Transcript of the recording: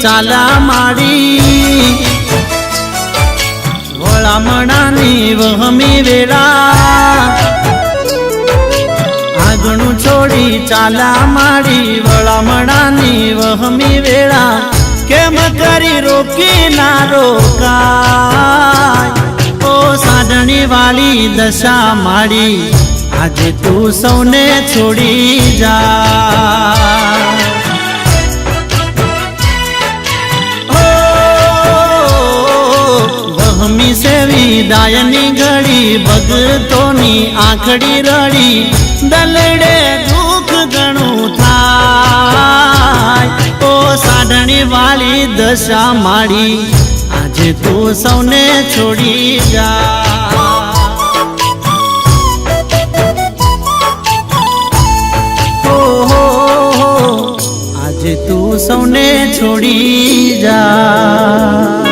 ચાલા માડી વળામણાની વહમી વેળા આગણું છોડી ચાલા માડી વળામણાની વહમી વેળા કેમ કરી રોકી ના રોકાય ઓ સાડણી વાળી દશા માડી આજે તું સૌને છોડી જા વહમી સેવી દાયની ઘડી ભગતોની આંખડી રડી દલડે દુઃખ ઘણું થાય ઓ સાડણી વાળી દશા માડી આજે તું સૌને છોડી જા આજે તું સૌને છોડી જા।